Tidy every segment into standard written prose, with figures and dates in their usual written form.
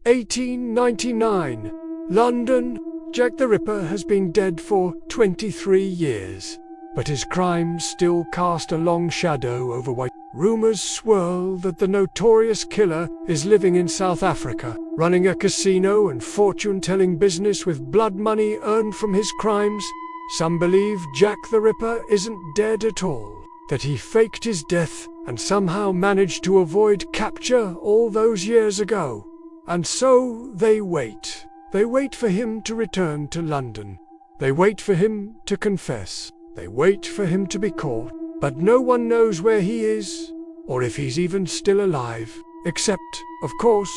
1899. London. Jack the Ripper has been dead for 23 years, but his crimes still cast a long shadow over White. Rumors swirl that the notorious killer is living in South Africa, running a casino and fortune-telling business with blood money earned from his crimes. Some believe Jack the Ripper isn't dead at all, that he faked his death and somehow managed to avoid capture all those years ago. And so they wait. They wait for him to return to London. They wait for him to confess. They wait for him to be caught. But no one knows where he is, or if he's even still alive, except, of course,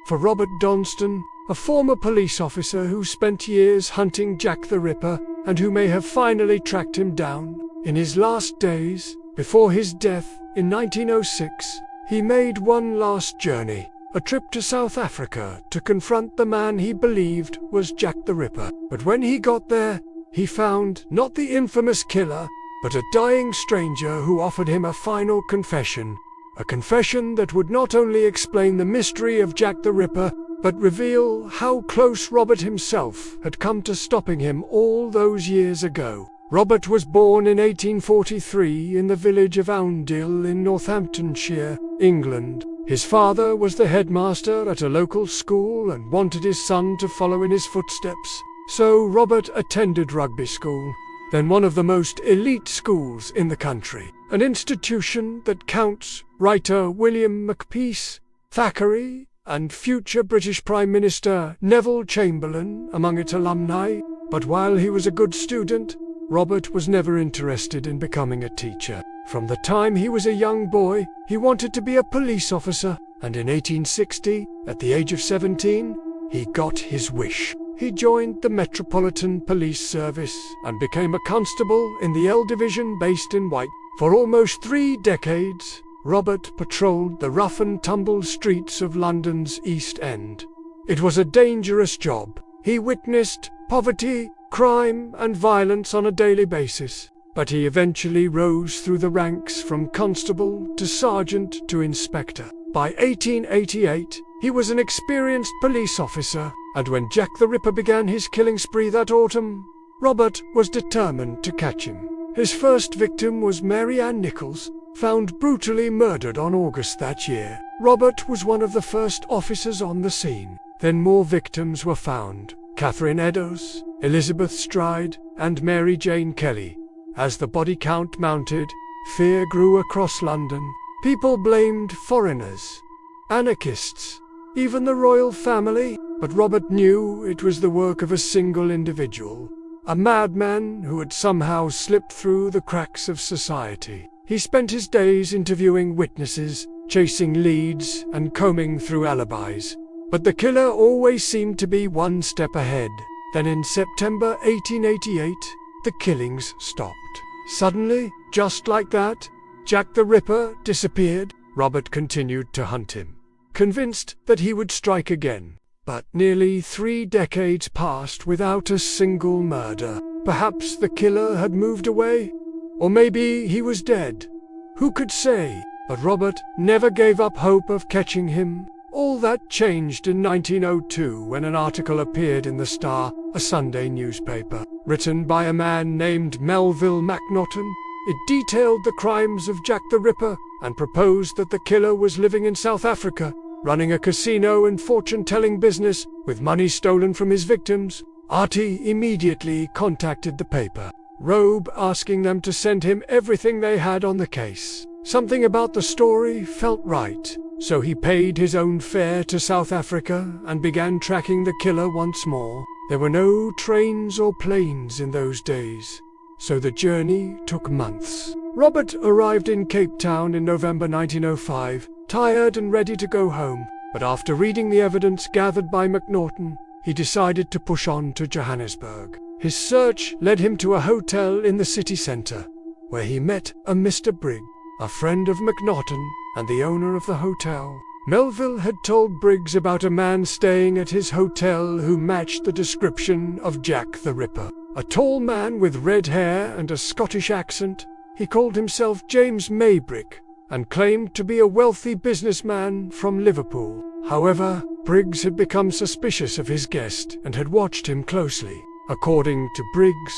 for Robert Donston, a former police officer who spent years hunting Jack the Ripper and who may have finally tracked him down. In his last days, before his death in 1906, he made one last journey, a trip to South Africa to confront the man he believed was Jack the Ripper. But when he got there, he found not the infamous killer, but a dying stranger who offered him a final confession, a confession that would not only explain the mystery of Jack the Ripper, but reveal how close Robert himself had come to stopping him all those years ago. Robert was born in 1843 in the village of Oundle in Northamptonshire, England. His father was the headmaster at a local school and wanted his son to follow in his footsteps, so Robert attended rugby school, then one of the most elite schools in the country, an institution that counts writer William Makepeace, Thackeray, and future British Prime Minister Neville Chamberlain among its alumni. But while he was a good student, Robert was never interested in becoming a teacher. From the time he was a young boy, he wanted to be a police officer, and in 1860, at the age of 17, he got his wish. He joined the Metropolitan Police Service and became a constable in the L Division based in White. For almost 3 decades, Robert patrolled the rough-and-tumble streets of London's East End. It was a dangerous job. He witnessed poverty, crime, and violence on a daily basis, but he eventually rose through the ranks from constable to sergeant to inspector. By 1888, he was an experienced police officer, and when Jack the Ripper began his killing spree that autumn, Robert was determined to catch him. His first victim was Mary Ann Nichols, found brutally murdered on August that year. Robert was one of the first officers on the scene. Then more victims were found: Catherine Eddowes, Elizabeth Stride, and Mary Jane Kelly. As the body count mounted, fear grew across London. People blamed foreigners, anarchists, even the royal family, but Robert knew it was the work of a single individual, a madman who had somehow slipped through the cracks of society. He spent his days interviewing witnesses, chasing leads, and combing through alibis. But the killer always seemed to be one step ahead. Then in September 1888, the killings stopped. Suddenly, just like that, Jack the Ripper disappeared. Robert continued to hunt him, convinced that he would strike again. But nearly 3 decades passed without a single murder. Perhaps the killer had moved away, or maybe he was dead. Who could say? But Robert never gave up hope of catching him. All that changed in 1902 when an article appeared in The Star, a Sunday newspaper, written by a man named Melville Macnaghten. It detailed the crimes of Jack the Ripper and proposed that the killer was living in South Africa, running a casino and fortune-telling business with money stolen from his victims. Artie immediately contacted the paper, Robe, asking them to send him everything they had on the case. Something about the story felt right, so he paid his own fare to South Africa and began tracking the killer once more. There were no trains or planes in those days, so the journey took months. Robert arrived in Cape Town in November 1905, tired and ready to go home, but after reading the evidence gathered by Macnaghten, he decided to push on to Johannesburg. His search led him to a hotel in the city centre, where he met a Mr. Briggs, a friend of Macnaghten and the owner of the hotel. Melville had told Briggs about a man staying at his hotel who matched the description of Jack the Ripper. A tall man with red hair and a Scottish accent. He called himself James Maybrick, and claimed to be a wealthy businessman from Liverpool. However, Briggs had become suspicious of his guest and had watched him closely. According to Briggs,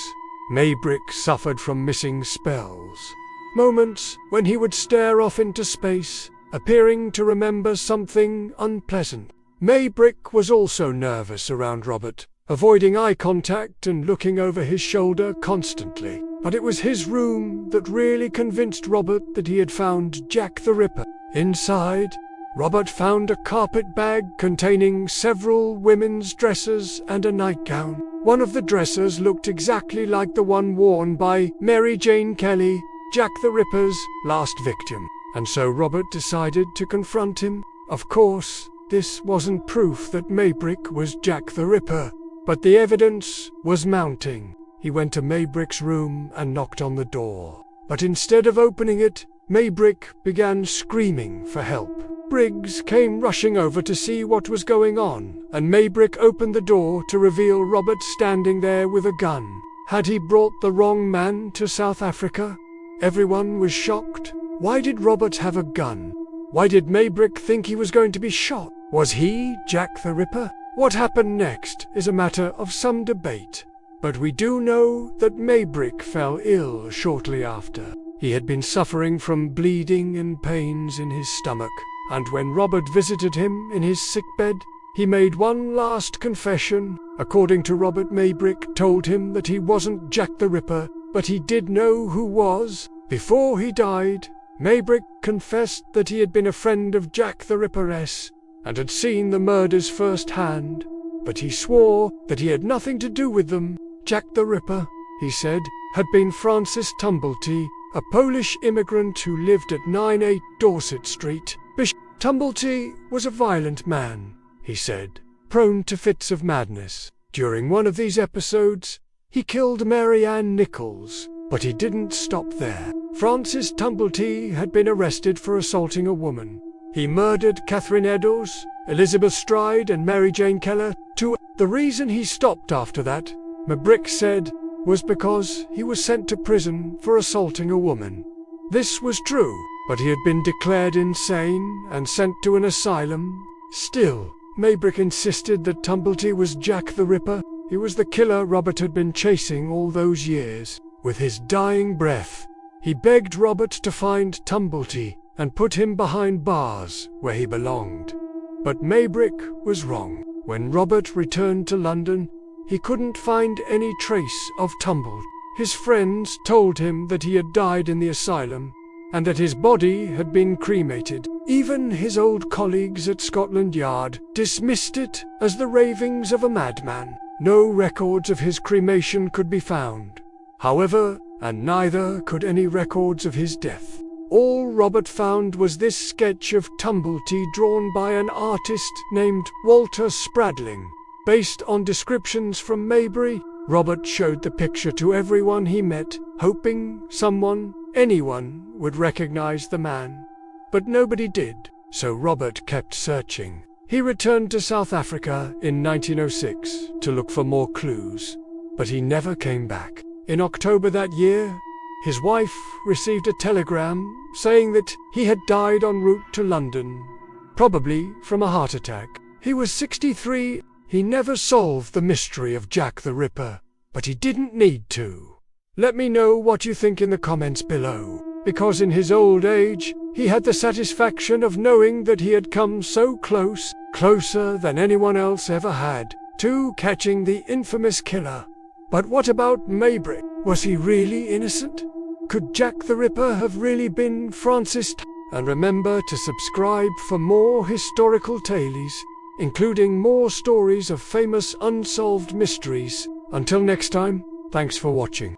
Maybrick suffered from missing spells, moments when he would stare off into space, appearing to remember something unpleasant. Maybrick was also nervous around Robert, avoiding eye contact and looking over his shoulder constantly. But it was his room that really convinced Robert that he had found Jack the Ripper. Inside, Robert found a carpet bag containing several women's dresses and a nightgown. One of the dresses looked exactly like the one worn by Mary Jane Kelly, Jack the Ripper's last victim. And so Robert decided to confront him. Of course, this wasn't proof that Maybrick was Jack the Ripper, but the evidence was mounting. He went to Maybrick's room and knocked on the door. But instead of opening it, Maybrick began screaming for help. Briggs came rushing over to see what was going on, and Maybrick opened the door to reveal Robert standing there with a gun. Had he brought the wrong man to South Africa? Everyone was shocked. Why did Robert have a gun? Why did Maybrick think he was going to be shot? Was he Jack the Ripper? What happened next is a matter of some debate. But we do know that Maybrick fell ill shortly after. He had been suffering from bleeding and pains in his stomach, and when Robert visited him in his sickbed, he made one last confession. According to Robert, Maybrick told him that he wasn't Jack the Ripper, but he did know who was. Before he died, Maybrick confessed that he had been a friend of Jack the Ripperess and had seen the murders firsthand, but he swore that he had nothing to do with them. Jack the Ripper, he said, had been Francis Tumblety, a Polish immigrant who lived at 98 Dorset Street. Bishop Tumblety was a violent man, he said, prone to fits of madness. During one of these episodes, he killed Mary Ann Nichols, but he didn't stop there. Francis Tumblety had been arrested for assaulting a woman. He murdered Catherine Eddowes, Elizabeth Stride and Mary Jane Keller too. The reason he stopped after that, Maybrick said, was because he was sent to prison for assaulting a woman. This was true, but he had been declared insane and sent to an asylum. Still, Maybrick insisted that Tumblety was Jack the Ripper. He was the killer Robert had been chasing all those years. With his dying breath, he begged Robert to find Tumblety and put him behind bars where he belonged. But Maybrick was wrong. When Robert returned to London, he couldn't find any trace of Tumblety. His friends told him that he had died in the asylum and that his body had been cremated. Even his old colleagues at Scotland Yard dismissed it as the ravings of a madman. No records of his cremation could be found, however, and neither could any records of his death. All Robert found was this sketch of Tumblety drawn by an artist named Walter Spradling. Based on descriptions from Maybury, Robert showed the picture to everyone he met, hoping anyone would recognize the man. But nobody did, so Robert kept searching. He returned to South Africa in 1906 to look for more clues, but he never came back. In October that year, his wife received a telegram saying that he had died en route to London, probably from a heart attack. He was 63. He never solved the mystery of Jack the Ripper, but he didn't need to. Let me know what you think in the comments below, because in his old age, he had the satisfaction of knowing that he had come so close, closer than anyone else ever had, to catching the infamous killer. But what about Maybrick? Was he really innocent? Could Jack the Ripper have really been Francis? And remember to subscribe for more historical tales, including more stories of famous unsolved mysteries. Until next time, thanks for watching.